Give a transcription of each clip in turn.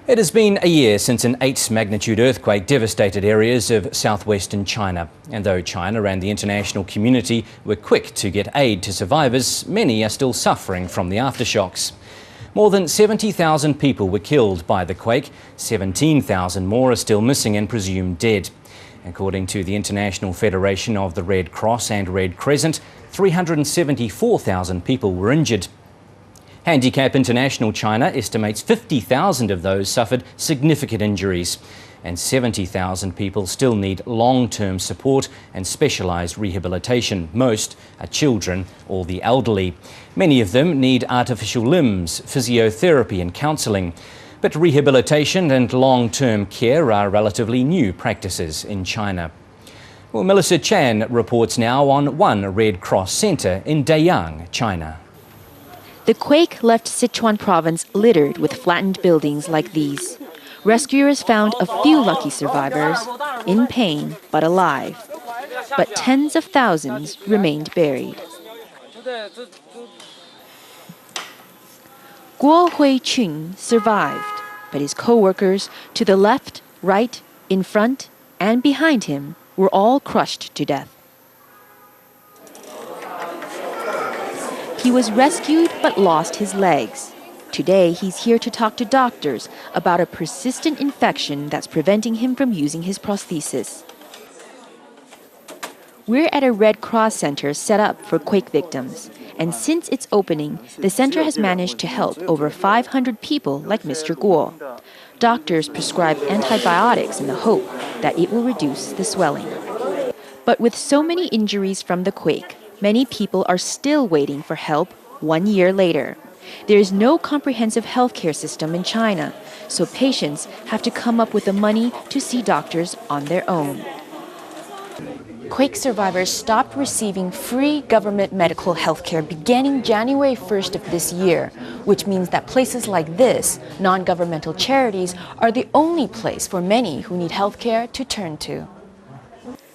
It has been a year since an 8-magnitude earthquake devastated areas of southwestern China. And though China and the international community were quick to get aid to survivors, many are still suffering from the aftershocks. More than 70,000 people were killed by the quake. 17,000 more are still missing and presumed dead. According to the International Federation of the Red Cross and Red Crescent, 374,000 people were injured. Handicap International China estimates 50,000 of those suffered significant injuries, and 70,000 people still need long-term support and specialised rehabilitation. Most are children or the elderly. Many of them need artificial limbs, physiotherapy and counselling. But rehabilitation and long-term care are relatively new practices in China. Well, Melissa Chan reports now on one Red Cross centre in Dayang, China. The quake left Sichuan province littered with flattened buildings like these. Rescuers found a few lucky survivors, in pain but alive. But tens of thousands remained buried. Guo Hui-chun survived, but his co-workers to the left, right, in front, and behind him were all crushed to death. He was rescued but lost his legs. Today, he's here to talk to doctors about a persistent infection that's preventing him from using his prosthesis. We're at a Red Cross center set up for quake victims. And since its opening, the center has managed to help over 500 people like Mr. Guo. Doctors prescribe antibiotics in the hope that it will reduce the swelling. But with so many injuries from the quake, many people are still waiting for help 1 year later. There is no comprehensive healthcare system in China, so patients have to come up with the money to see doctors on their own. Quake survivors stopped receiving free government medical healthcare beginning January 1st of this year, which means that places like this, non-governmental charities, are the only place for many who need healthcare to turn to.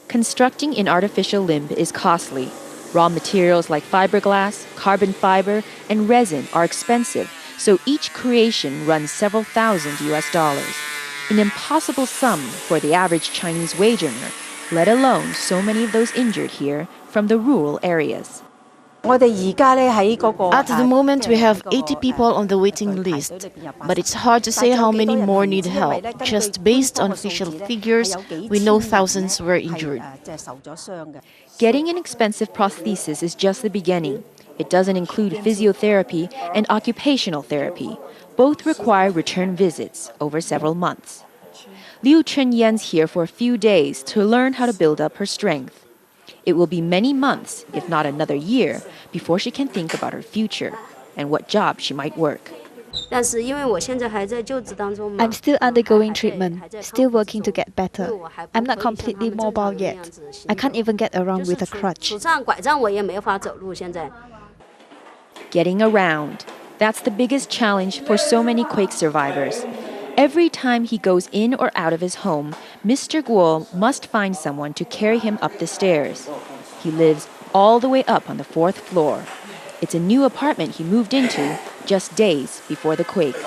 Constructing an artificial limb is costly. Raw materials like fiberglass, carbon fiber, and resin are expensive, so each creation runs several thousand US. An impossible sum for the average Chinese wage earner, let alone so many of those injured here from the rural areas. At the moment, we have 80 people on the waiting list, but it's hard to say how many more need help. Just based on official figures, we know thousands were injured. Getting an expensive prosthesis is just the beginning. It doesn't include physiotherapy and occupational therapy. Both require return visits over several months. Liu Chunyan's here for a few days to learn how to build up her strength. It will be many months, if not another year, before she can think about her future and what job she might work. I'm still undergoing treatment, still working to get better. I'm not completely mobile yet. I can't even get around with a crutch. Getting around. That's the biggest challenge for so many quake survivors. Every time he goes in or out of his home, Mr. Guo must find someone to carry him up the stairs. He lives all the way up on the 4th floor. It's a new apartment he moved into just days before the quake.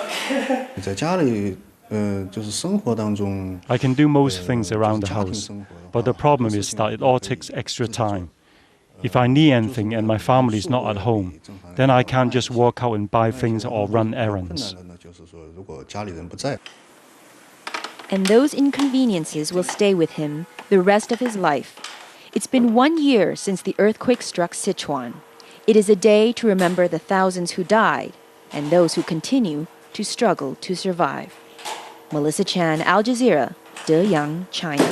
I can do most things around the house, but the problem is that it all takes extra time. If I need anything and my family is not at home, then I can't just walk out and buy things or run errands. And those inconveniences will stay with him the rest of his life. It's been 1 year since the earthquake struck Sichuan. It is a day to remember the thousands who died and those who continue to struggle to survive. Melissa Chan, Al Jazeera, Dayang, China.